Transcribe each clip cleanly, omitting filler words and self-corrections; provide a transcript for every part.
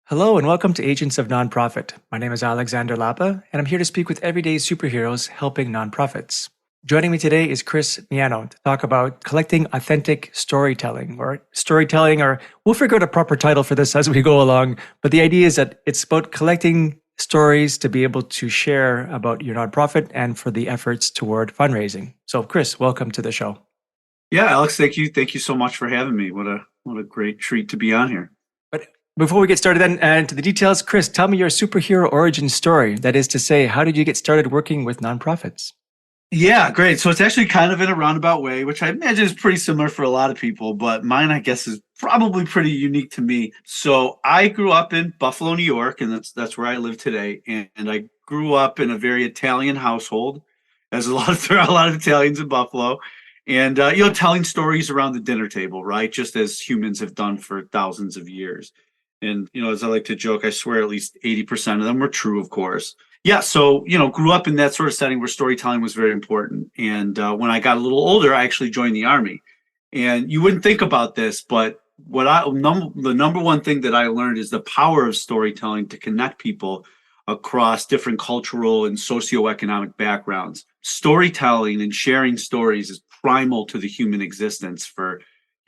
Hello and welcome to Agents of Nonprofit. My name is Alexander Lapa, and I'm here to speak with everyday superheroes helping nonprofits. Joining me today is Chris Miano to talk about collecting authentic storytelling, or we'll figure out a proper title for this as we go along. But the idea is that it's about collecting stories to be able to share about your nonprofit and for the efforts toward fundraising. So, Chris, welcome to the show. Yeah, Alex, thank you. Thank you so much for having me. What a great treat to be on here. But before we get started then into the details, Chris, tell me your superhero origin story. That is to say, how did you get started working with nonprofits? Yeah, great. So it's actually kind of in a roundabout way, which I imagine is pretty similar for a lot of people, but mine, I guess, is probably pretty unique to me. So I grew up in Buffalo, New York, and that's where I live today. And I grew up in a very Italian household, as there are a lot of Italians in Buffalo, and telling stories around the dinner table, right? Just as humans have done for thousands of years. And as I like to joke, I swear at least 80% of them were true, of course. Yeah, so grew up in that sort of setting where storytelling was very important. And when I got a little older, I actually joined the army. And you wouldn't think about this, but the number one thing that I learned is the power of storytelling to connect people across different cultural and socioeconomic backgrounds. Storytelling and sharing stories is primal to the human existence for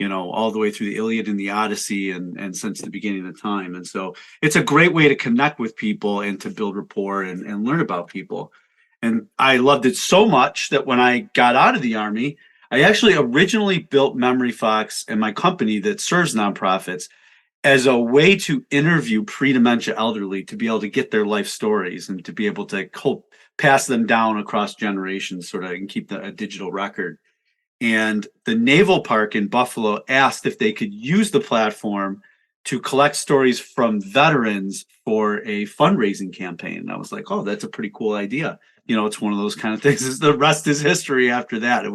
all the way through the Iliad and the Odyssey and since the beginning of time. And so it's a great way to connect with people and to build rapport and learn about people. And I loved it so much that when I got out of the Army, I actually originally built MemoryFox and my company that serves nonprofits as a way to interview pre-dementia elderly to be able to get their life stories and to be able to pass them down across generations sort of and keep a digital record. And the Naval Park in Buffalo asked if they could use the platform to collect stories from veterans for a fundraising campaign. And I was like, oh, that's a pretty cool idea. It's one of those kind of things. The rest is history after that.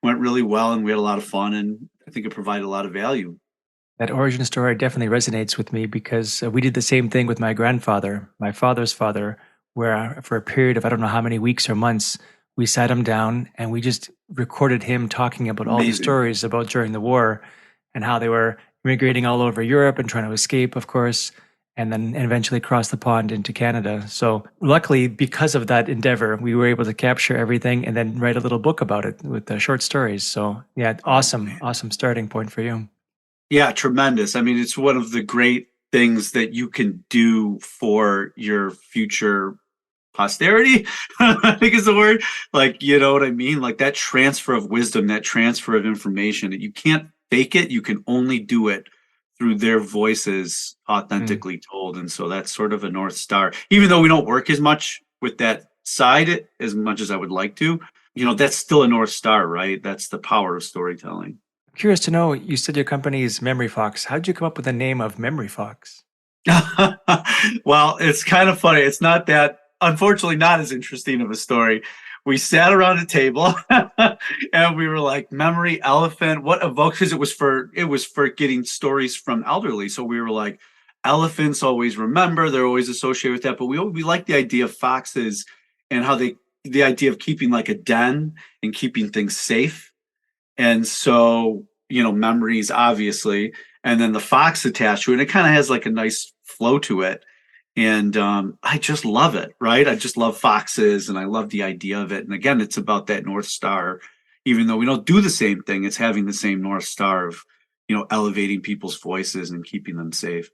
Went really well and we had a lot of fun and I think it provided a lot of value. That origin story definitely resonates with me because we did the same thing with my grandfather, my father's father, where for a period of I don't know how many weeks or months, we sat him down and we just recorded him talking about all the Amazing. stories about during the war and how they were immigrating all over Europe and trying to escape, of course, and then eventually cross the pond into Canada. So luckily, because of that endeavor, we were able to capture everything and then write a little book about it with the short stories. So yeah, awesome starting point for you. Yeah, tremendous. I mean, it's one of the great things that you can do for your future posterity. I think is the word. Like, you know what I mean? Like that transfer of wisdom, that transfer of information. You can't fake it. You can only do it through their voices authentically told. And so that's sort of a North Star. Even though we don't work as much with that side as much as I would like to, that's still a North Star, right? That's the power of storytelling. Curious to know, you said your company is MemoryFox. How did you come up with the name of MemoryFox? Well, it's kind of funny. It's not that, unfortunately, not as interesting of a story. We sat around a table and we were like, memory elephant, what evokes? Because it was for getting stories from elderly. So we were like, elephants always remember, they're always associated with that. But we like the idea of foxes and how the idea of keeping like a den and keeping things safe. And so, memories, obviously, and then the fox attached to it. And it kind of has like a nice flow to it. And I just love it, right? I just love foxes and I love the idea of it. And again, it's about that North Star. Even though we don't do the same thing, it's having the same North Star of, elevating people's voices and keeping them safe.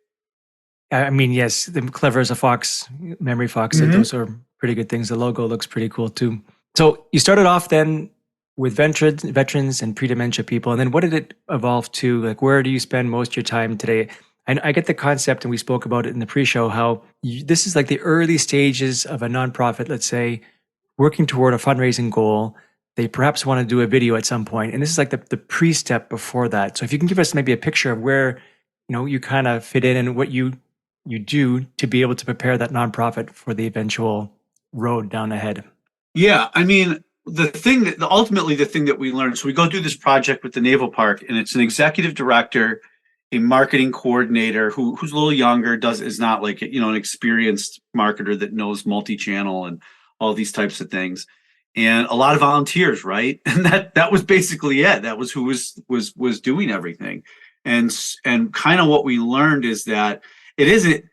I mean, yes, the clever as a fox, MemoryFox, those are pretty good things. The logo looks pretty cool too. So you started off then with veterans and pre-dementia people, and then what did it evolve to? Like, where do you spend most of your time today? I get the concept, and we spoke about it in the pre-show, how this is like the early stages of a nonprofit, let's say, working toward a fundraising goal. They perhaps want to do a video at some point, and this is like the pre-step before that. So if you can give us maybe a picture of where you kind of fit in and what you do to be able to prepare that nonprofit for the eventual road down ahead. Yeah, I mean, ultimately the thing that we learned. So we go do this project with the Naval Park, and it's an executive director, a marketing coordinator who's a little younger, is not like an experienced marketer that knows multi-channel and all these types of things, and a lot of volunteers, right? And that was basically it. That was who was doing everything, and kind of what we learned is that it isn't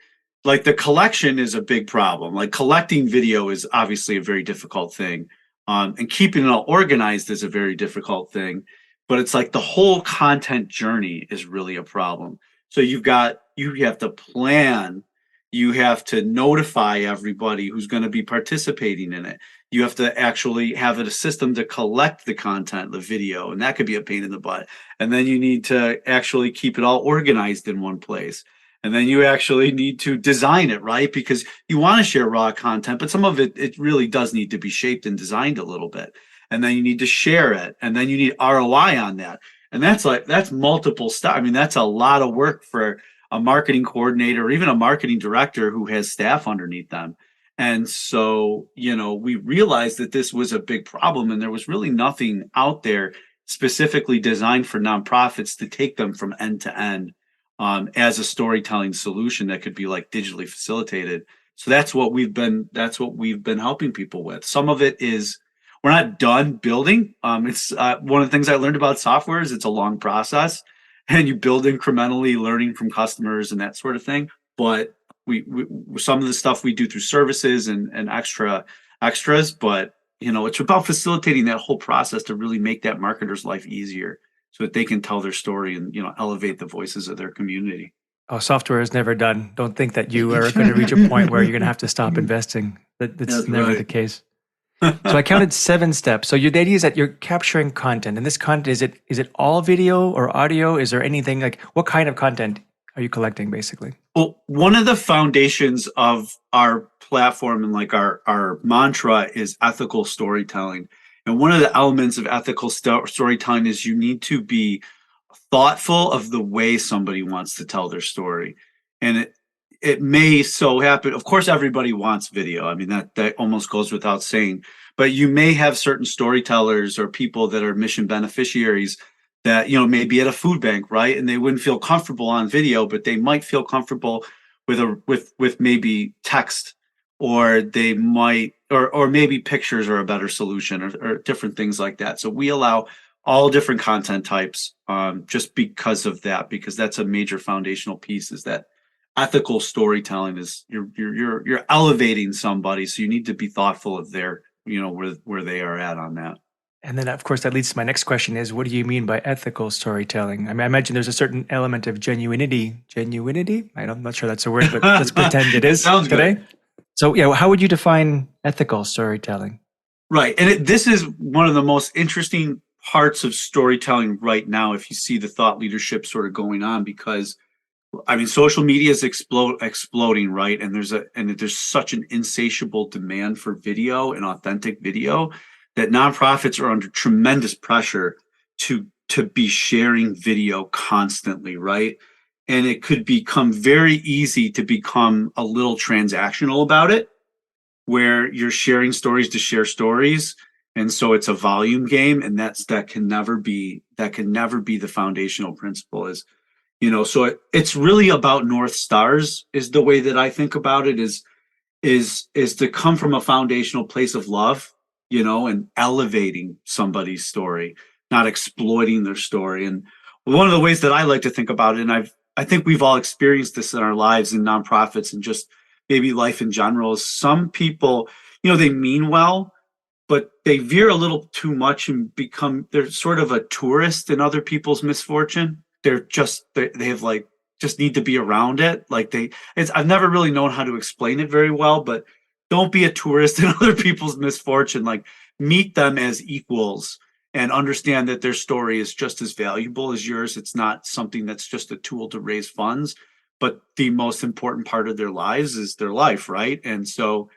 like the collection is a big problem. Like collecting video is obviously a very difficult thing. And keeping it all organized is a very difficult thing. But it's like the whole content journey is really a problem. So you have to plan, you have to notify everybody who's going to be participating in it. You have to actually have a system to collect the content, the video, and that could be a pain in the butt. And then you need to actually keep it all organized in one place. And then you actually need to design it, right? Because you want to share raw content, but some of it really does need to be shaped and designed a little bit. And then you need to share it. And then you need ROI on that. And that's multiple stuff. I mean, that's a lot of work for a marketing coordinator or even a marketing director who has staff underneath them. And so, we realized that this was a big problem and there was really nothing out there specifically designed for nonprofits to take them from end to end as a storytelling solution that could be like digitally facilitated. So that's what we've been helping people with. Some of it is we're not done building. It's one of the things I learned about software is it's a long process, and you build incrementally, learning from customers and that sort of thing. But we some of the stuff we do through services and extras, but it's about facilitating that whole process to really make that marketer's life easier so that they can tell their story and elevate the voices of their community. Oh, software is never done. Don't think that you are going to reach a point where you're going to have to stop investing. That's That's never the right. case. So I counted 7 steps. So your idea is that you're capturing content, and this content is it all video or audio? Is there anything like what kind of content are you collecting, basically? Well, one of the foundations of our platform and like our mantra is ethical storytelling. And one of the elements of ethical storytelling is you need to be thoughtful of the way somebody wants to tell their story. And it may so happen, of course, everybody wants video. I mean, that almost goes without saying. But you may have certain storytellers or people that are mission beneficiaries that maybe at a food bank, right? And they wouldn't feel comfortable on video, but they might feel comfortable with maybe text, or they might or maybe pictures are a better solution, or different things like that. So we allow all different content types, just because of that, because that's a major foundational piece, is that ethical storytelling is you're elevating somebody, so you need to be thoughtful of their where they are at on that. And then, of course, that leads to my next question: is what do you mean by ethical storytelling? I mean, I imagine there's a certain element of genuinity. Genuinity? I'm not sure that's a word, but let's pretend it It is sounds today. good. So, yeah, how would you define ethical storytelling? Right. And this is one of the most interesting parts of storytelling right now, if you see the thought leadership sort of going on, because I mean, social media is exploding, right? And there's such an insatiable demand for video and authentic video that nonprofits are under tremendous pressure to be sharing video constantly, right? And it could become very easy to become a little transactional about it, where you're sharing stories to share stories, and so it's a volume game, and that can never be the foundational principle. So it's really about North Stars, is the way that I think about it, is to come from a foundational place of love, and elevating somebody's story, not exploiting their story. And one of the ways that I like to think about it, and I think we've all experienced this in our lives in nonprofits and just maybe life in general, is some people, they mean well, but they veer a little too much and they're sort of a tourist in other people's misfortune. They have like just need to be around it. I've never really known how to explain it very well, but don't be a tourist in other people's misfortune. Like, meet them as equals and understand that their story is just as valuable as yours. It's not something that's just a tool to raise funds, but the most important part of their lives is their life, right? And so,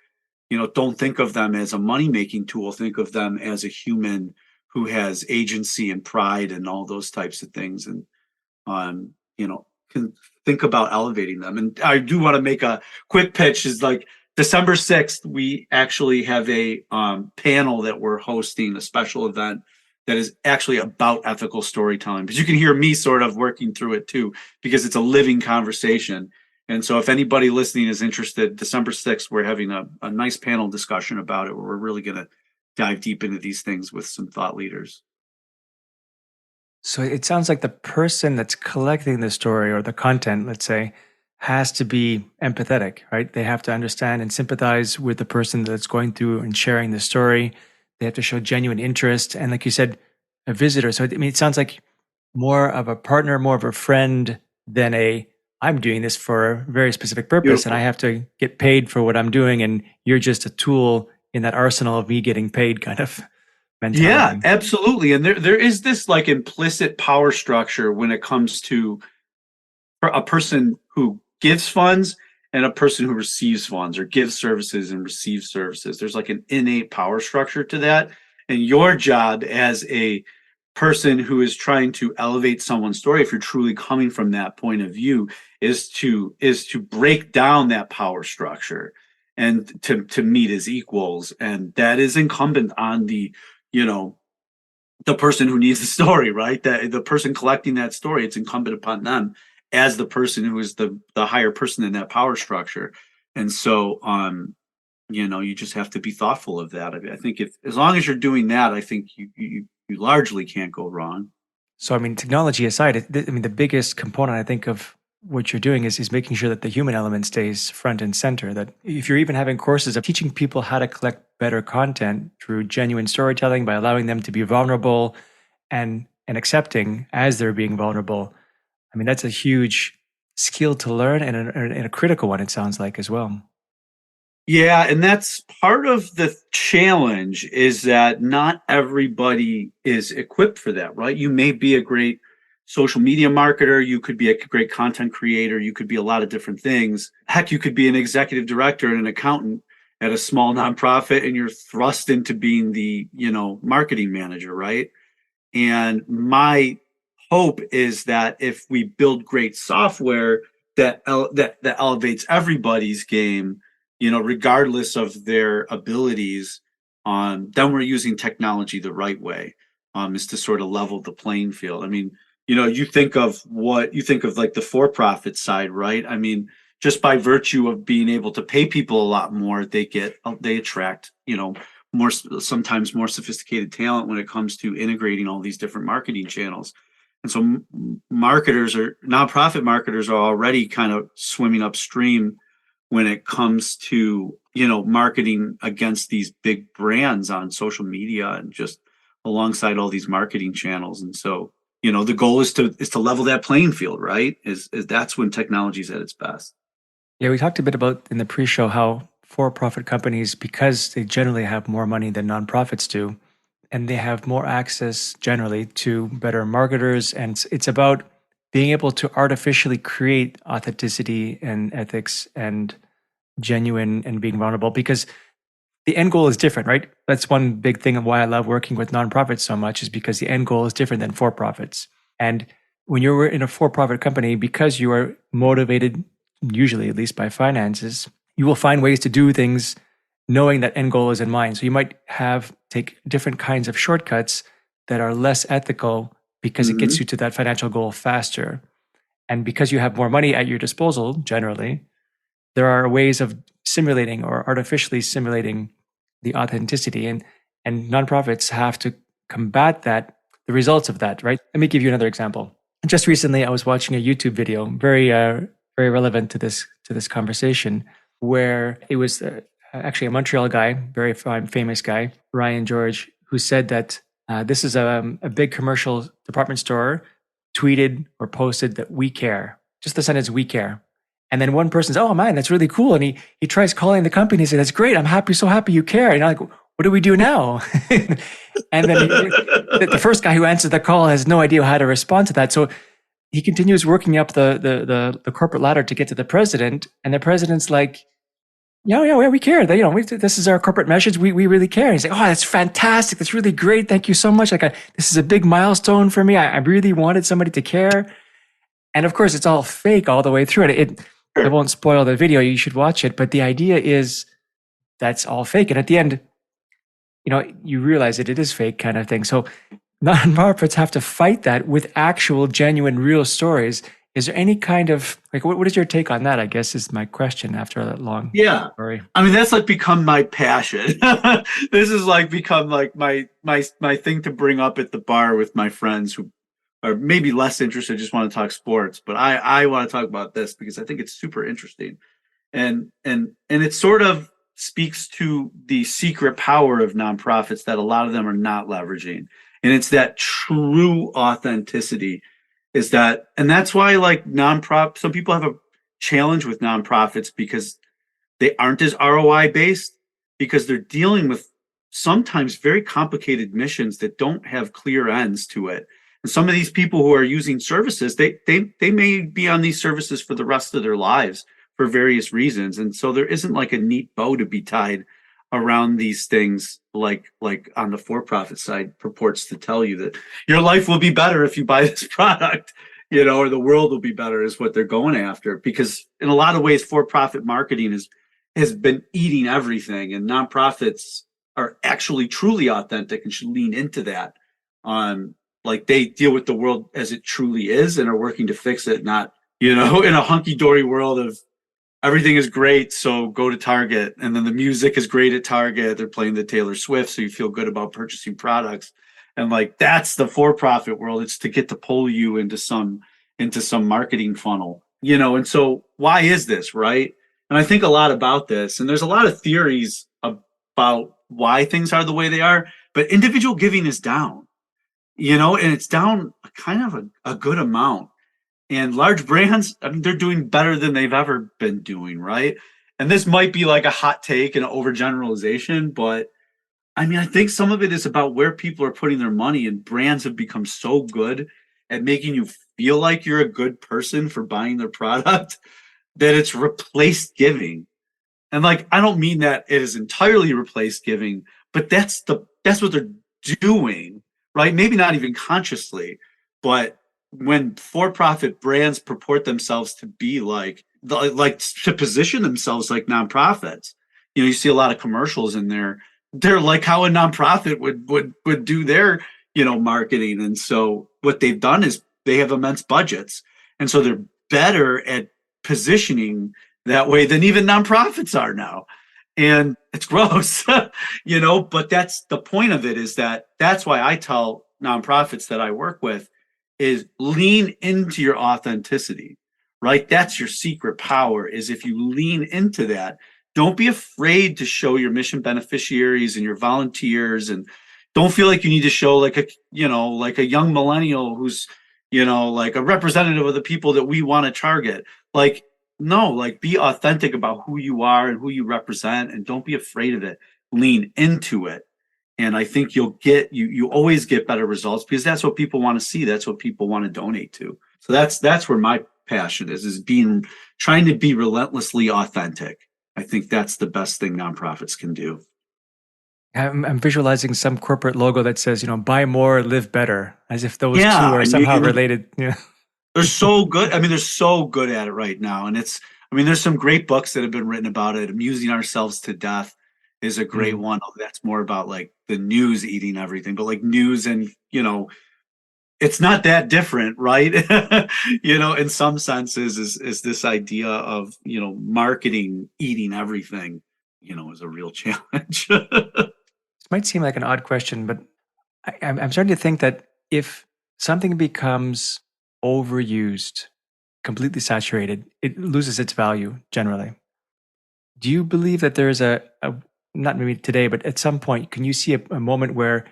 don't think of them as a money making tool. Think of them as a human who has agency and pride and all those types of things. And um, can think about elevating them. And I do want to make a quick pitch. Is like December 6th, we actually have a panel that we're hosting, a special event that is actually about ethical storytelling. Because you can hear me sort of working through it too, because it's a living conversation. And so if anybody listening is interested, December 6th, we're having a nice panel discussion about it, where we're really going to dive deep into these things with some thought leaders. So it sounds like the person that's collecting the story or the content, let's say, has to be empathetic, right? They have to understand and sympathize with the person that's going through and sharing the story. They have to show genuine interest. And like you said, a visitor. So, I mean, it sounds like more of a partner, more of a friend than I'm doing this for a very specific purpose and I Beautiful. have to get paid for what I'm doing. And you're just a tool in that arsenal of me getting paid kind of Yeah, mentality. absolutely. And there is this like implicit power structure when it comes to a person who gives funds and a person who receives funds or gives services and receives services. There's like an innate power structure to that. And your job as a person who is trying to elevate someone's story, if you're truly coming from that point of view, is to break down that power structure and to meet as equals. And that is incumbent on you know, the person who needs the story, right? That the person collecting that story, it's incumbent upon them as the person who is the higher person in that power structure. And so you just have to be thoughtful of that. I think if as long as you're doing that, I think you largely can't go wrong. So, I mean, technology aside, I mean, the biggest component I think of what you're doing is making sure that the human element stays front and center. That if you're even having courses of teaching people how to collect better content through genuine storytelling by allowing them to be vulnerable and accepting as they're being vulnerable, I mean, that's a huge skill to learn and a critical one, it sounds like, as well. Yeah, and that's part of the challenge is that not everybody is equipped for that, right? You may be a great social media marketer, you could be a great content creator, you could be a lot of different things. Heck, you could be an executive director and an accountant at a small nonprofit and you're thrust into being the marketing manager, right? And my hope is that if we build great software that elevates everybody's game, regardless of their abilities, then we're using technology the right way, is to sort of level the playing field. I mean, you think of like the for-profit side, right? I mean, just by virtue of being able to pay people a lot more, they attract, more sometimes more sophisticated talent when it comes to integrating all these different marketing channels. And so nonprofit marketers are already kind of swimming upstream when it comes to marketing against these big brands on social media and just alongside all these marketing channels. And so the goal is to level that playing field, right? Is that's when technology is at its best. Yeah, we talked a bit about in the pre-show how for-profit companies, because they generally have more money than nonprofits do, and they have more access generally to better marketers. And it's about being able to artificially create authenticity and ethics and genuine and being vulnerable because the end goal is different, right? That's one big thing of why I love working with nonprofits so much is because the end goal is different than for-profits. And when you're in a for-profit company, because you are motivated, usually at least by finances, you will find ways to do things knowing that end goal is in mind. So you might take different kinds of shortcuts that are less ethical because it gets Mm-hmm. you to that financial goal faster. And because you have more money at your disposal, generally, there are ways of simulating or artificially simulating the authenticity. And nonprofits have to combat the results of that, right? Let me give you another example. Just recently, I was watching a YouTube video, very relevant to this conversation, where it was actually a Montreal guy, very famous guy, Ryan George, who said that this is a big commercial department store tweeted or posted that we care, just the sentence "we care." And then one person says, "Oh man, that's really cool." And he tries calling the company and says, "That's great. I'm happy, so happy you care." And you're like, "What do we do now?" And then the first guy who answered the call has no idea how to respond to that. So he continues working up the corporate ladder to get to the president, and the president's like, "Yeah, we care. This is our corporate message. We really care." And he's like, "Oh, that's fantastic. That's really great. Thank you so much. This is a big milestone for me. I really wanted somebody to care." And of course, it's all fake all the way through it. I won't spoil the video. You should watch it. But the idea is that's all fake. And at the end, you realize that it is fake kind of thing. So nonprofits have to fight that with actual, genuine, real stories. Is there any kind of what is your take on that? I guess is my question after that long Yeah. story. I mean, that's like become my passion. This is like become like my thing to bring up at the bar with my friends who or maybe less interested, just want to talk sports. But I want to talk about this because I think it's super interesting. And it sort of speaks to the secret power of nonprofits that a lot of them are not leveraging. And it's that true authenticity is that, and that's why like nonprofit, some people have a challenge with nonprofits because they aren't as ROI based because they're dealing with sometimes very complicated missions that don't have clear ends to it. And some of these people who are using services, they may be on these services for the rest of their lives for various reasons. And so there isn't like a neat bow to be tied around these things like on the for-profit side purports to tell you that your life will be better if you buy this product, or the world will be better is what they're going after. Because in a lot of ways, for-profit marketing has been eating everything, and nonprofits are actually truly authentic and should lean into that. Like they deal with the world as it truly is and are working to fix it, not, in a hunky-dory world of everything is great, so go to Target. And then the music is great at Target. They're playing the Taylor Swift, so you feel good about purchasing products. And like that's the for-profit world. It's to get to pull you into some marketing funnel, and so why is this, right? And I think a lot about this, and there's a lot of theories about why things are the way they are, but individual giving is down, and it's down kind of a good amount. And large brands, I mean, they're doing better than they've ever been doing, right? And this might be like a hot take and an overgeneralization, but I mean, I think some of it is about where people are putting their money, and brands have become so good at making you feel like you're a good person for buying their product that it's replaced giving. And like, I don't mean that it has entirely replaced giving, but that's what they're doing, right? Maybe not even consciously, but when for-profit brands purport themselves to be like to position themselves like nonprofits, you see a lot of commercials in there. They're like how a nonprofit would do their, marketing. And so what they've done is they have immense budgets, and so they're better at positioning that way than even nonprofits are now. And it's gross, but that's the point of it, is that's why I tell nonprofits that I work with is lean into your authenticity, right? That's your secret power, is if you lean into that, don't be afraid to show your mission beneficiaries and your volunteers, and don't feel like you need to show like a young millennial who's, like a representative of the people that we want to target. Like, no, like be authentic about who you are and who you represent, and don't be afraid of it. Lean into it. And I think you always get better results because that's what people want to see. That's what people want to donate to. So that's where my passion is trying to be relentlessly authentic. I think that's the best thing nonprofits can do. I'm visualizing some corporate logo that says, buy more, live better, as if those two Yeah, are and somehow related. Yeah. they're so good. I mean, they're so good at it right now. And there's some great books that have been written about it. Amusing Ourselves to Death is a great one. That's more about like the news eating everything, but like news and, it's not that different, right? In some senses is this idea of, marketing eating everything, is a real challenge. This might seem like an odd question, but I'm starting to think that if something becomes overused, completely saturated, it loses its value generally. Do you believe that there's not maybe today, but at some point, can you see a moment where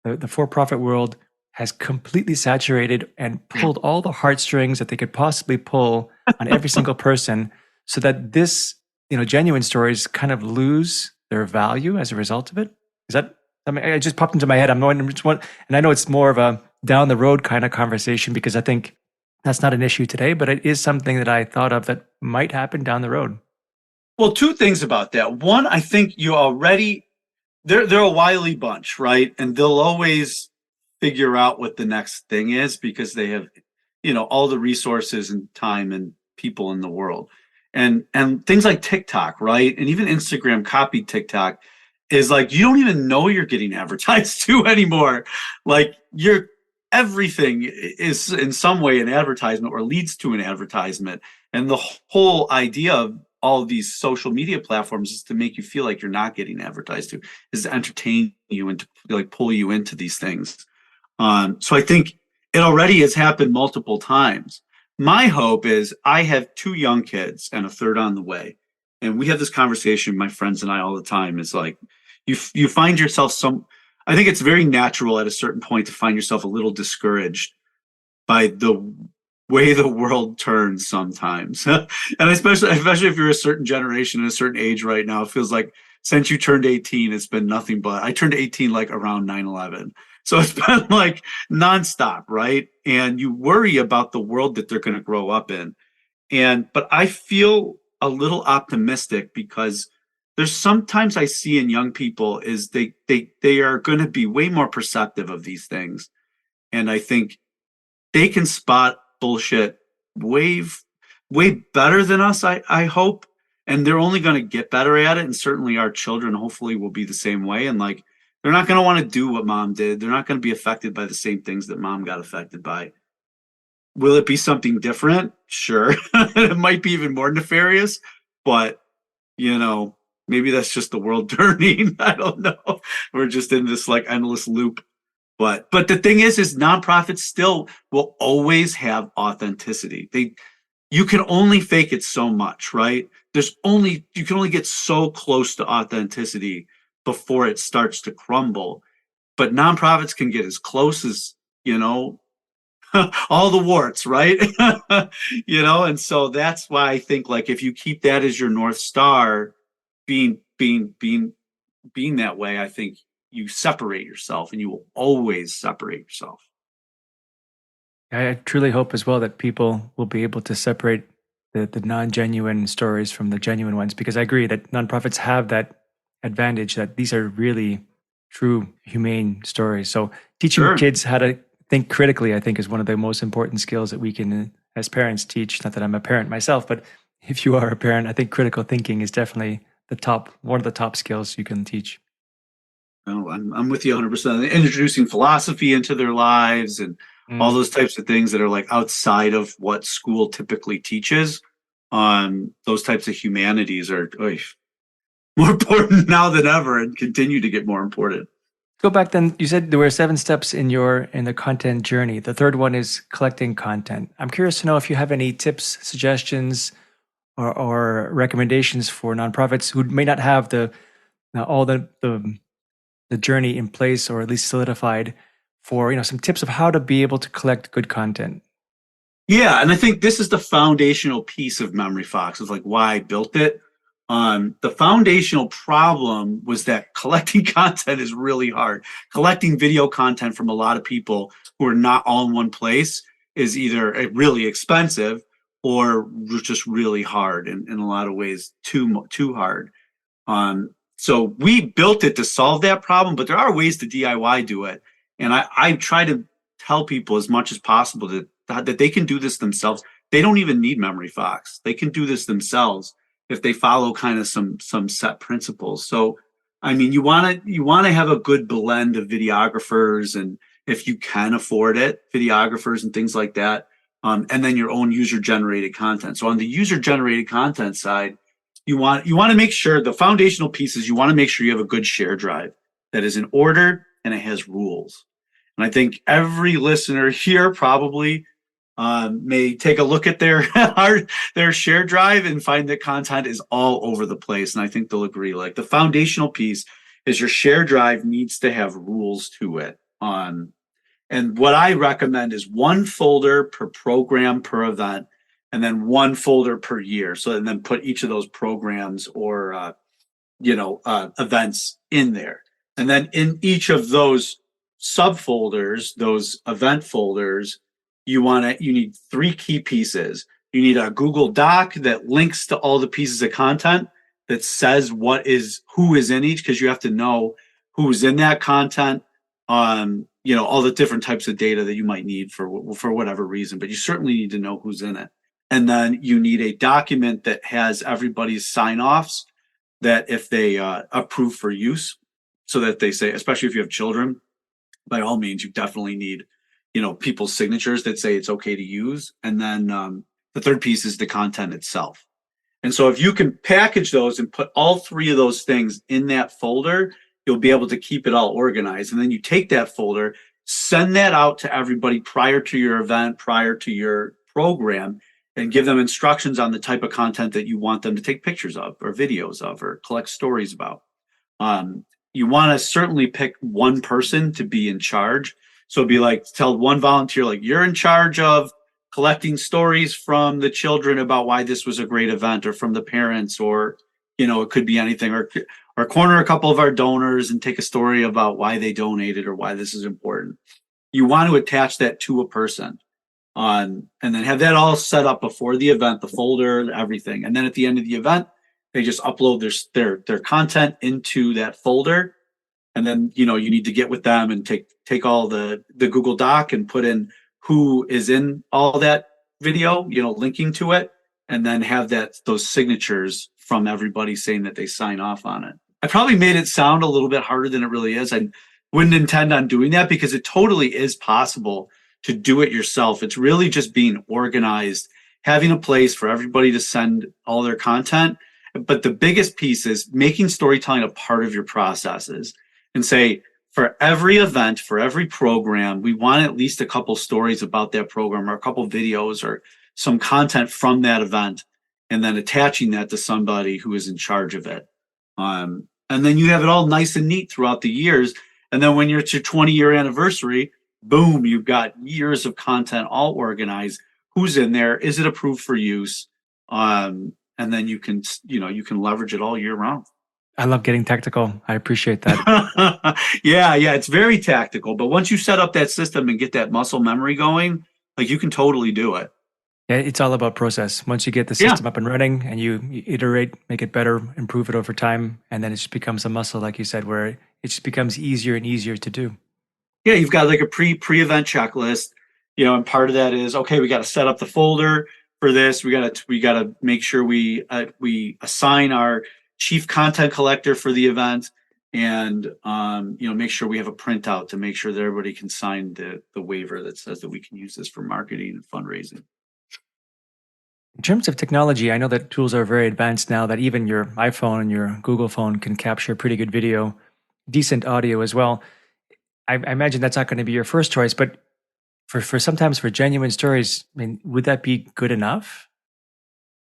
the for-profit world has completely saturated and pulled all the heartstrings that they could possibly pull on every single person, so that this, genuine stories kind of lose their value as a result of it? Is that, I mean, it just popped into my head. I'm wondering which one, and I know it's more of a down the road kind of conversation because I think that's not an issue today, but it is something that I thought of that might happen down the road. Well, two things about that. One, I think they're a wily bunch, right? And they'll always figure out what the next thing is because they have, all the resources and time and people in the world. And things like TikTok, right? And even Instagram copied TikTok, is like you don't even know you're getting advertised to anymore. Like everything is in some way an advertisement or leads to an advertisement. And the whole idea of all of these social media platforms is to make you feel like you're not getting advertised to, is to entertain you and to like pull you into these things. So I think it already has happened multiple times. My hope is I have 2 young kids and a third on the way. And we have this conversation, my friends and I, all the time. Is like you find yourself I think it's very natural at a certain point to find yourself a little discouraged by the way the world turns sometimes. And especially if you're a certain generation and a certain age right now, it feels like since you turned 18, it's been nothing but I turned 18 like around 9/11. So it's been like nonstop, right? And you worry about the world that they're going to grow up in. But I feel a little optimistic because there's sometimes I see in young people is they are going to be way more perceptive of these things. And I think they can spot bullshit way way better than us, I hope. And they're only going to get better at it. And certainly our children hopefully will be the same way. And like they're not going to want to do what mom did. They're not going to be affected by the same things that mom got affected by. Will it be something different? Sure. It might be even more nefarious, but you know, maybe that's just the world turning. I don't know. We're just in this like endless loop. But the thing is nonprofits still will always have authenticity. You can only fake it so much, right? You can only get so close to authenticity before it starts to crumble. But nonprofits can get as close as, all the warts, right? And so that's why I think like if you keep that as your North Star, being that way, I think you separate yourself and you will always separate yourself. I truly hope as well that people will be able to separate the non-genuine stories from the genuine ones, because I agree that nonprofits have that advantage that these are really true, humane stories. So teaching Sure. kids how to think critically, I think, is one of the most important skills that we can, as parents, teach. Not that I'm a parent myself, but if you are a parent, I think critical thinking is definitely one of the top skills you can teach. No, I'm with you 100%. Introducing philosophy into their lives and all those types of things that are like outside of what school typically teaches. Those types of humanities are more important now than ever and continue to get more important. Go back then. You said there were 7 steps in the content journey. The third one is collecting content. I'm curious to know if you have any tips, suggestions, or recommendations for nonprofits who may not have all the journey in place, or at least solidified, for some tips of how to be able to collect good content. Yeah, and I think this is the foundational piece of MemoryFox, of like why I built it. The foundational problem was that collecting content is really hard. Collecting video content from a lot of people who are not all in one place is either really expensive or just really hard, and in a lot of ways too hard. So we built it to solve that problem, but there are ways to DIY do it. And I try to tell people as much as possible that they can do this themselves. They don't even need MemoryFox. They can do this themselves if they follow kind of some set principles. So, I mean, you want to have a good blend of videographers, and if you can afford it, videographers and things like that, and then your own user generated content. So on the user generated content side, you want to make sure the foundational pieces. You want to make sure you have a good share drive that is in order and it has rules. And I think every listener here probably may take a look at their share drive and find that content is all over the place. And I think they'll agree. Like the foundational piece is your share drive needs to have rules to it. And what I recommend is 1 folder per program per event, and then 1 folder per year. So and then put each of those programs or events in there. And then in each of those subfolders, those event folders, you need 3 key pieces. You need a Google Doc that links to all the pieces of content that says who is in each, because you have to know who's in that content. All the different types of data that you might need for whatever reason, but you certainly need to know who's in it. And then you need a document that has everybody's sign-offs that if they approve for use, so that they say, especially if you have children, by all means, you definitely need, people's signatures that say it's okay to use. And then the third piece is the content itself. And so if you can package those and put all 3 of those things in that folder, you'll be able to keep it all organized. And then you take that folder send that out to everybody prior to your event, prior to your program, and give them instructions on the type of content that you want them to take pictures of or videos of or collect stories about. You want to certainly pick one person to be in charge. So it'd be like, tell one volunteer, like, you're in charge of collecting stories from the children about why this was a great event, or from the parents, or, it could be anything, or corner a couple of our donors and take a story about why they donated or why this is important. You want to attach that to a person and then have that all set up before the event, the folder, everything. And then at the end of the event, they just upload their content into that folder. And then, you need to get with them and take all the Google Doc and put in who is in all that video, linking to it, and then have those signatures from everybody saying that they sign off on it. I probably made it sound a little bit harder than it really is. I wouldn't intend on doing that, because it totally is possible to do it yourself. It's really just being organized, having a place for everybody to send all their content. But the biggest piece is making storytelling a part of your processes, and say, for every event, for every program, we want at least a couple stories about that program, or a couple videos, or some content from that event, and then attaching that to somebody who is in charge of it. And then you have it all nice and neat throughout the years. And then when you're at your 20-year anniversary, boom, you've got years of content all organized. Who's in there? Is it approved for use? And then you can leverage it all year round. I love getting tactical. I appreciate that. Yeah, it's very tactical. But once you set up that system and get that muscle memory going, like, you can totally do it. Yeah, it's all about process. Once you get the system up and running and you iterate, make it better, improve it over time, and then it just becomes a muscle, like you said, where it just becomes easier and easier to do. Yeah, you've got like a pre-event checklist, and part of that is, okay, we got to set up the folder for this. We got to make sure we assign our chief content collector for the event, and make sure we have a printout to make sure that everybody can sign the waiver that says that we can use this for marketing and fundraising. In terms of technology, I know that tools are very advanced now, that even your iPhone and your Google phone can capture pretty good video, decent audio as well. I imagine that's not going to be your first choice, but for sometimes for genuine stories, I mean, would that be good enough?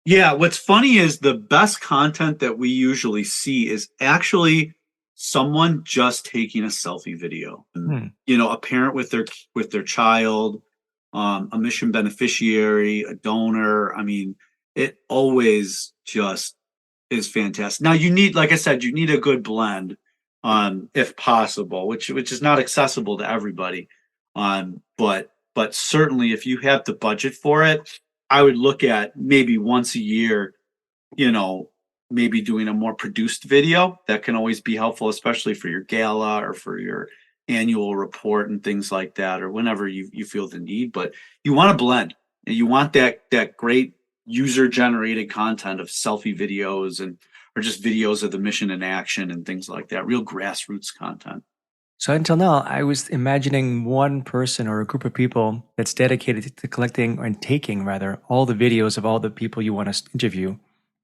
Yeah, what's funny is the best content that we usually see is actually someone just taking a selfie video. A parent with their child, a mission beneficiary, a donor. I mean, it always just is fantastic. Now, like I said, you need a good blend, if possible, which is not accessible to everybody. But certainly, if you have the budget for it, I would look at maybe once a year, maybe doing a more produced video. That can always be helpful, especially for your gala or for your annual report and things like that, or whenever you feel the need. But you want to blend, and you want that great user generated content of selfie videos or just videos of the mission in action and things like that, real grassroots content. So until now, I was imagining one person or a group of people that's dedicated to collecting and taking, rather, all the videos of all the people you want to interview.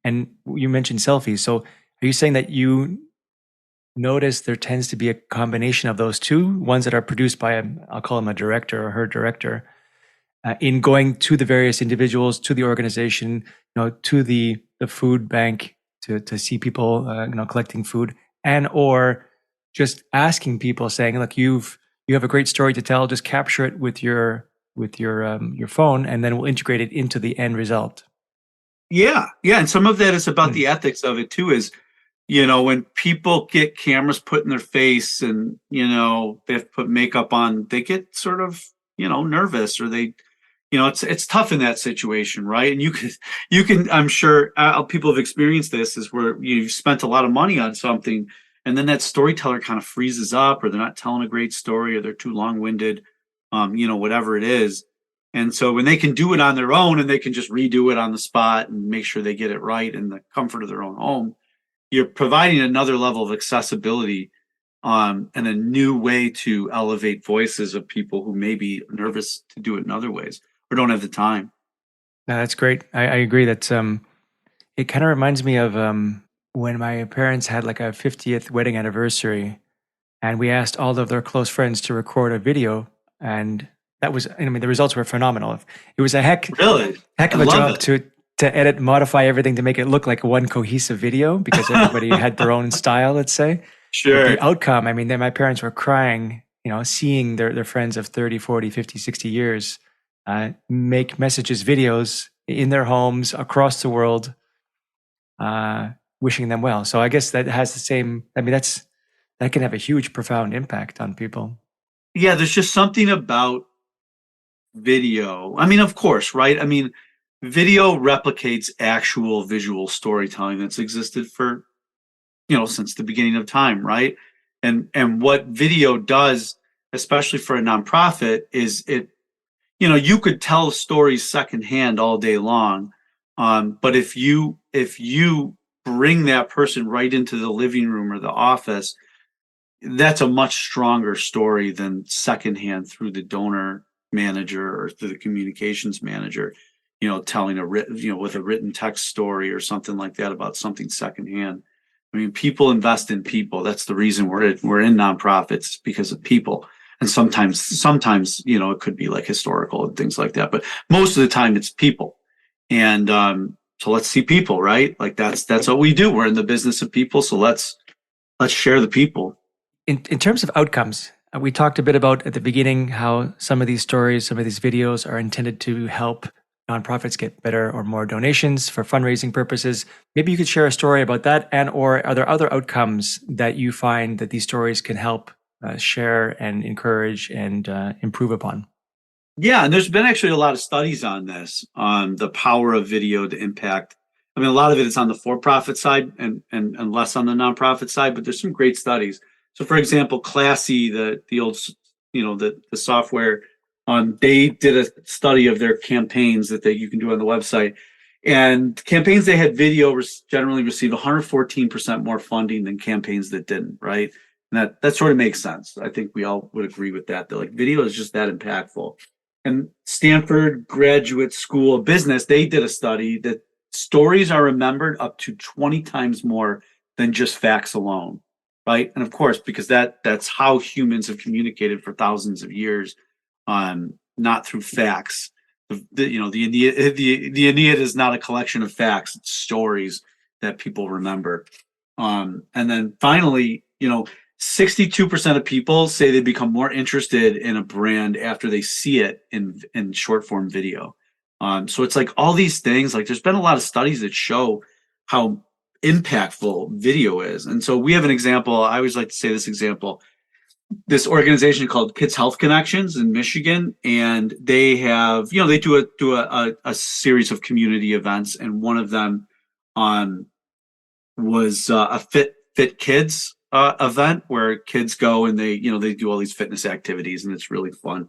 And you mentioned selfies. So are you saying that you notice there tends to be a combination of those two, ones that are produced by I'll call him a director or her director, in going to the various individuals, to the organization, to the food bank to see people, collecting food, and or just asking people, saying, look, you have a great story to tell, just capture it with your phone, and then we'll integrate it into the end result. Yeah, and some of that is about the ethics of it too. Is when people get cameras put in their face and they have to put makeup on, they get sort of nervous, or they it's tough in that situation, right? And you can I'm sure people have experienced this, is where you've spent a lot of money on something, and then that storyteller kind of freezes up, or they're not telling a great story, or they're too long-winded, whatever it is. And so when they can do it on their own, and they can just redo it on the spot and make sure they get it right in the comfort of their own home, you're providing another level of accessibility, and a new way to elevate voices of people who may be nervous to do it in other ways or don't have the time. No, that's great. I agree that it kind of reminds me of when my parents had like a 50th wedding anniversary. and we asked all of their close friends to record a video, and that was, I mean, the results were phenomenal. It was a Really? heck I of a love job it. to edit, modify everything to make it look like one cohesive video because everybody had their own style, let's say. But the Sure. outcome, I mean, my parents were crying, seeing their friends of 30, 40, 50, 60 years make messages, videos in their homes across the world, wishing them well. So I guess that has the same, I mean, that can have a huge, profound impact on people. Yeah, there's just something about video. I mean, of course, right? I mean, video replicates actual visual storytelling that's existed for, since the beginning of time, right? And what video does, especially for a nonprofit, is you could tell stories secondhand all day long. But if you bring that person right into the living room or the office, that's a much stronger story than secondhand through the donor manager or through the communications manager, telling a written, with a written text story or something like that about something secondhand. I mean, people invest in people. That's the reason we're in nonprofits, because of people. And sometimes, it could be like historical and things like that, but most of the time it's people. And so let's see people, right? Like that's what we do. We're in the business of people, so let's share the people. In terms of outcomes, we talked a bit about at the beginning how some of these stories, some of these videos are intended to help nonprofits get better or more donations for fundraising purposes. Maybe you could share a story about that, and or are there other outcomes that you find that these stories can help share and encourage and improve upon? Yeah, and there's been actually a lot of studies on this, on the power of video to impact. I mean, a lot of it is on the for-profit side and less on the nonprofit side, but there's some great studies. So, for example, Classy, the old, the software, they did a study of their campaigns that you can do on the website, and campaigns they had video generally received 114% more funding than campaigns that didn't. Right, and that sort of makes sense. I think we all would agree with that. That like video is just that impactful. And Stanford Graduate School of Business, they did a study that stories are remembered up to 20 times more than just facts alone, right? And of course, because that's how humans have communicated for thousands of years, not through facts. The Aeneid is not a collection of facts; it's stories that people remember. And then finally, 62% of people say they become more interested in a brand after they see it in short form video. So it's like all these things, like there's been a lot of studies that show how impactful video is. And so we have an example. I always like to say this example, this organization called Kids Health Connections in Michigan, and they have, they do a series of community events, and one of them was a Fit Kids event where kids go and they do all these fitness activities, and it's really fun.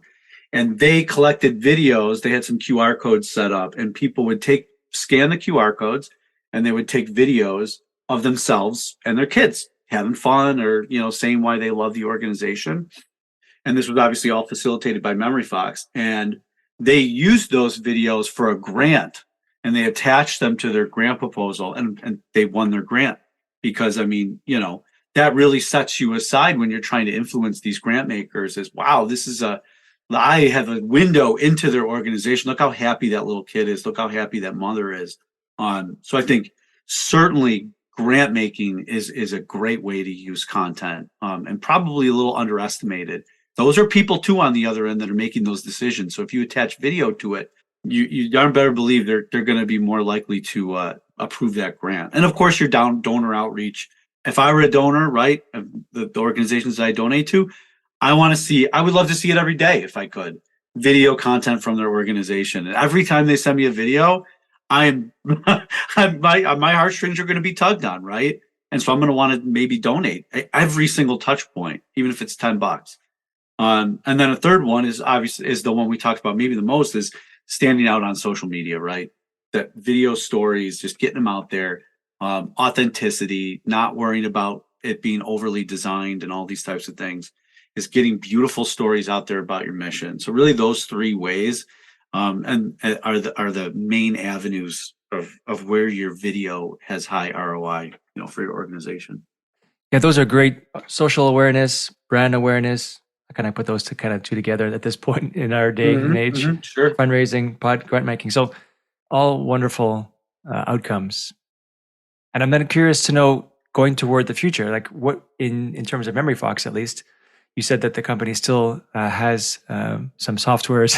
And they collected videos. They had some QR codes set up, and people would scan the QR codes, and they would take videos of themselves and their kids having fun, or saying why they love the organization. And this was obviously all facilitated by MemoryFox. And they used those videos for a grant, and they attached them to their grant proposal, and they won their grant. Because, I mean, that really sets you aside when you're trying to influence these grant makers as, wow, I have a window into their organization. Look how happy that little kid is. Look how happy that mother is. So I think certainly grant making is a great way to use content, and probably a little underestimated. Those are people too on the other end that are making those decisions. So if you attach video to it, you darn better believe they're going to be more likely to approve that grant. And of course, your donor outreach. If I were a donor, right, of the organizations that I donate to, I would love to see it every day if I could. Video content from their organization. And every time they send me a video, I'm my heartstrings are going to be tugged on, right? And so I'm going to want to maybe donate every single touch point, even if it's $10. And then a third one is obviously is the one we talked about maybe the most, is standing out on social media, right? That video stories, just getting them out there, authenticity, not worrying about it being overly designed and all these types of things, is getting beautiful stories out there about your mission. So really those three ways, and are the main avenues of where your video has high ROI, for your organization. Yeah, those are great. Social awareness, brand awareness. I kind of put those two together at this point in our day and age. Sure. Fundraising, grant making. So all wonderful outcomes. And I'm then curious to know, going toward the future, like what in terms of MemoryFox at least, you said that the company still has some softwares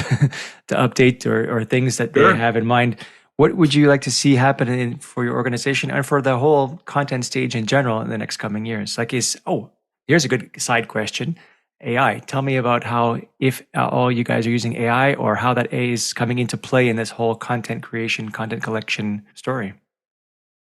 to update or things that they Sure. have in mind. What would you like to see happen for your organization and for the whole content stage in general in the next coming years? Like, here's a good side question. AI. Tell me about how, if all you guys are using AI, or how that AI is coming into play in this whole content creation, content collection story.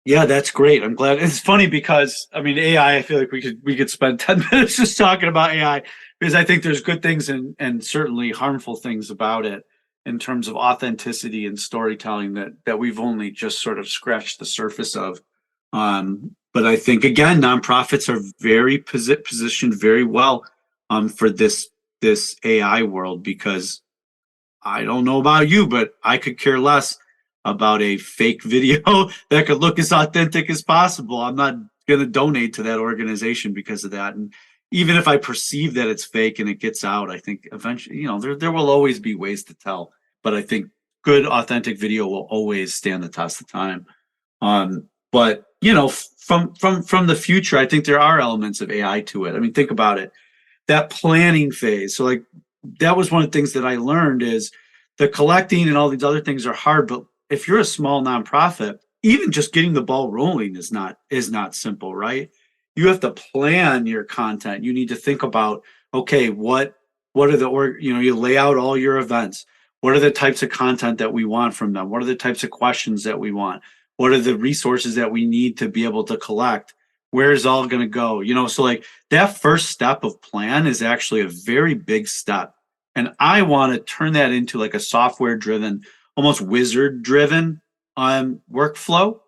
Yeah, that's great. I'm glad. It's funny because I mean AI, I feel like we could spend 10 minutes just talking about AI, because I think there's good things and certainly harmful things about it in terms of authenticity and storytelling that we've only just sort of scratched the surface of. But I think again, nonprofits are very positioned very well for this AI world, because I don't know about you, but I could care less about a fake video that could look as authentic as possible. I'm not going to donate to that organization because of that. And even if I perceive that it's fake and it gets out, I think eventually, there will always be ways to tell. But I think good, authentic video will always stand the test of time. But from the future, I think there are elements of AI to it. I mean, think about it. That planning phase. So like that was one of the things that I learned is the collecting and all these other things are hard, but if you're a small nonprofit, even just getting the ball rolling is not simple, right? You have to plan your content. You need to think about, okay, what are you lay out all your events. What are the types of content that we want from them? What are the types of questions that we want? What are the resources that we need to be able to collect? Where's all going to go? So like that first step of plan is actually a very big step. And I want to turn that into like a software driven, almost wizard driven workflow.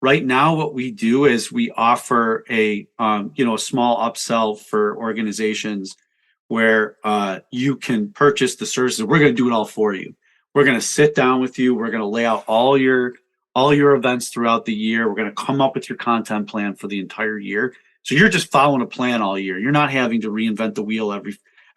Right now, what we do is we offer a small upsell for organizations where you can purchase the services. We're going to do it all for you. We're going to sit down with you. We're going to lay out all your events throughout the year. We're going to come up with your content plan for the entire year. So you're just following a plan all year. You're not having to reinvent the wheel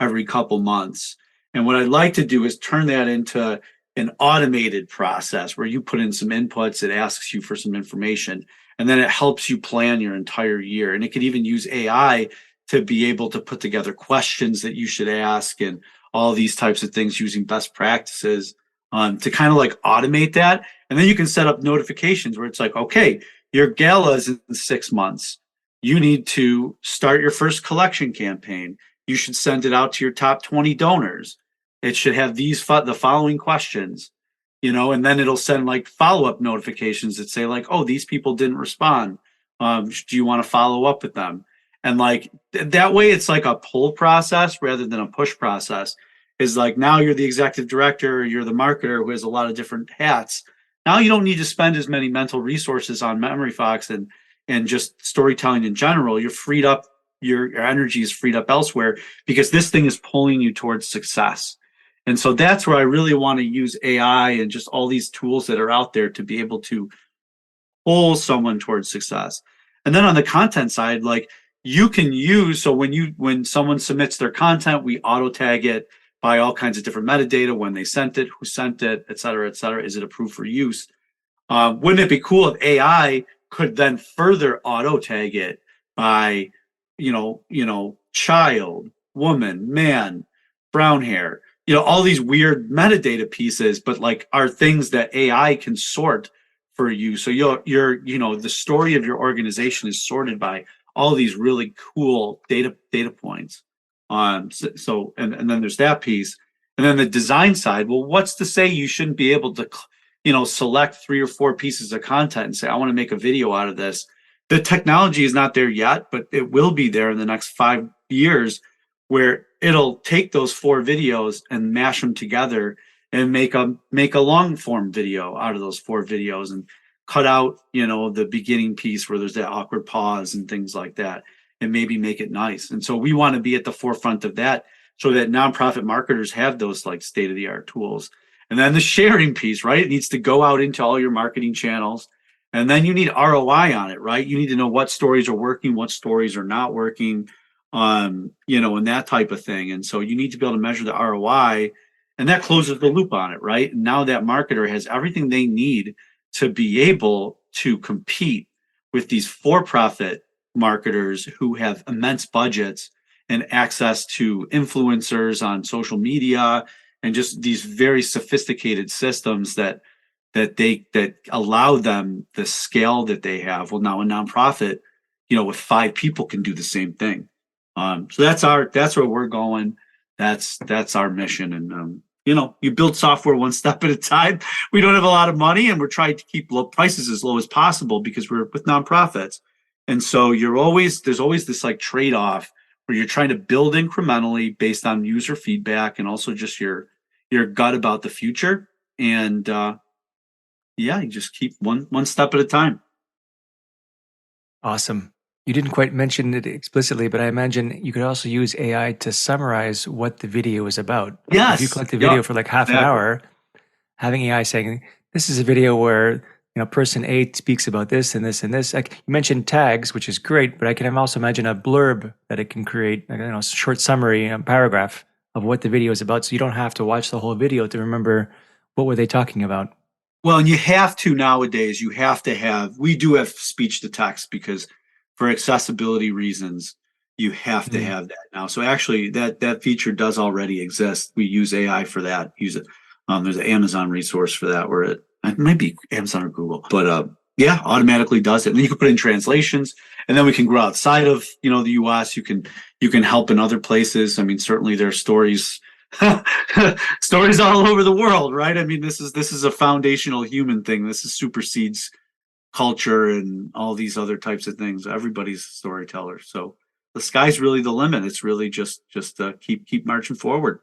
every couple months. And what I'd like to do is turn that into an automated process where you put in some inputs, it asks you for some information, and then it helps you plan your entire year. And it could even use AI to be able to put together questions that you should ask and all these types of things using best practices to kind of like automate that. And then you can set up notifications where it's like, okay, your gala is in 6 months. You need to start your first collection campaign. You should send it out to your top 20 donors. It should have the following questions, and then it'll send like follow-up notifications that say like, oh, these people didn't respond. Do you want to follow up with them? And like that way, it's like a pull process rather than a push process. Is like now you're the executive director, you're the marketer who has a lot of different hats. Now you don't need to spend as many mental resources on MemoryFox and just storytelling in general. You're freed up, your energy is freed up elsewhere because this thing is pulling you towards success. And so that's where I really want to use AI and just all these tools that are out there to be able to pull someone towards success. And then on the content side, like you can use, so when someone submits their content, we auto tag it by all kinds of different metadata, when they sent it, who sent it, et cetera, et cetera. Is it approved for use? Wouldn't it be cool if AI could then further auto tag it by, child, woman, man, brown hair, all these weird metadata pieces, but like are things that AI can sort for you. So the story of your organization is sorted by all these really cool data points. And then there's that piece. And then the design side, well, what's to say you shouldn't be able to select 3 or 4 pieces of content and say, I want to make a video out of this. The technology is not there yet, but it will be there in the next 5 years, where it'll take those 4 videos and mash them together and make a long form video out of those 4 videos and cut out, the beginning piece where there's that awkward pause and things like that, and maybe make it nice. And so we want to be at the forefront of that so that nonprofit marketers have those like state of the art tools. And then the sharing piece, right? It needs to go out into all your marketing channels. And then you need ROI on it, right? You need to know what stories are working, what stories are not working, and that type of thing. And so you need to be able to measure the ROI, and that closes the loop on it, right? And now that marketer has everything they need to be able to compete with these for-profit marketers who have immense budgets and access to influencers on social media and just these very sophisticated systems that allow them the scale that they have. Well, now a nonprofit, with 5 people can do the same thing. So that's where we're going. That's our mission. And you build software one step at a time. We don't have a lot of money, and we're trying to keep low prices as low as possible because we're with nonprofits. And so there's always this like trade-off where you're trying to build incrementally based on user feedback and also just your gut about the future. And you just keep one step at a time. Awesome. You didn't quite mention it explicitly, but I imagine you could also use AI to summarize what the video is about. Yes. If you collect the video for like half an hour, having AI saying, this is a video where person A speaks about this and this and this. Like you mentioned tags, which is great, but I can also imagine a blurb that it can create, a short summary, a paragraph of what the video is about. So you don't have to watch the whole video to remember what were they talking about. Well, and you have to nowadays, we do have speech to text because for accessibility reasons, you have to have that now. So actually that feature does already exist. We use AI for that. Use it. There's an Amazon resource for that where it might be Amazon or Google, but automatically does it. And then you can put in translations, and then we can grow outside of the US. You can help in other places. I mean, certainly there are stories stories all over the world, right? I mean, this is a foundational human thing. This supersedes culture and all these other types of things. Everybody's a storyteller. So the sky's really the limit. It's really just keep marching forward.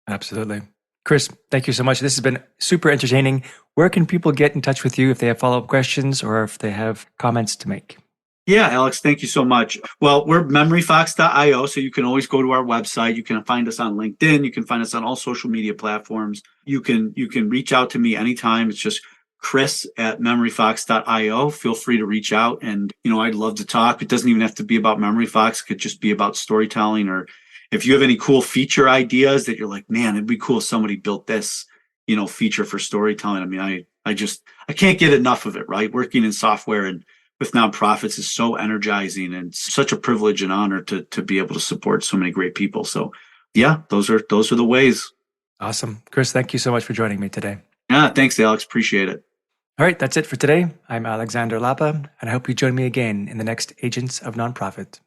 Absolutely. Chris, thank you so much. This has been super entertaining. Where can people get in touch with you if they have follow-up questions or if they have comments to make? Yeah, Alex, thank you so much. Well, we're MemoryFox.io, so you can always go to our website. You can find us on LinkedIn. You can find us on all social media platforms. You can reach out to me anytime. It's just Chris@MemoryFox.io. Feel free to reach out, and I'd love to talk. It doesn't even have to be about MemoryFox. It could just be about storytelling, or if you have any cool feature ideas that you're like, man, it'd be cool if somebody built this, feature for storytelling. I mean, I can't get enough of it, right? Working in software and with nonprofits is so energizing and such a privilege and honor to be able to support so many great people. So yeah, those are the ways. Awesome. Chris, thank you so much for joining me today. Yeah, thanks, Alex. Appreciate it. All right, that's it for today. I'm Alexander Lapa, and I hope you join me again in the next Agents of Nonprofit.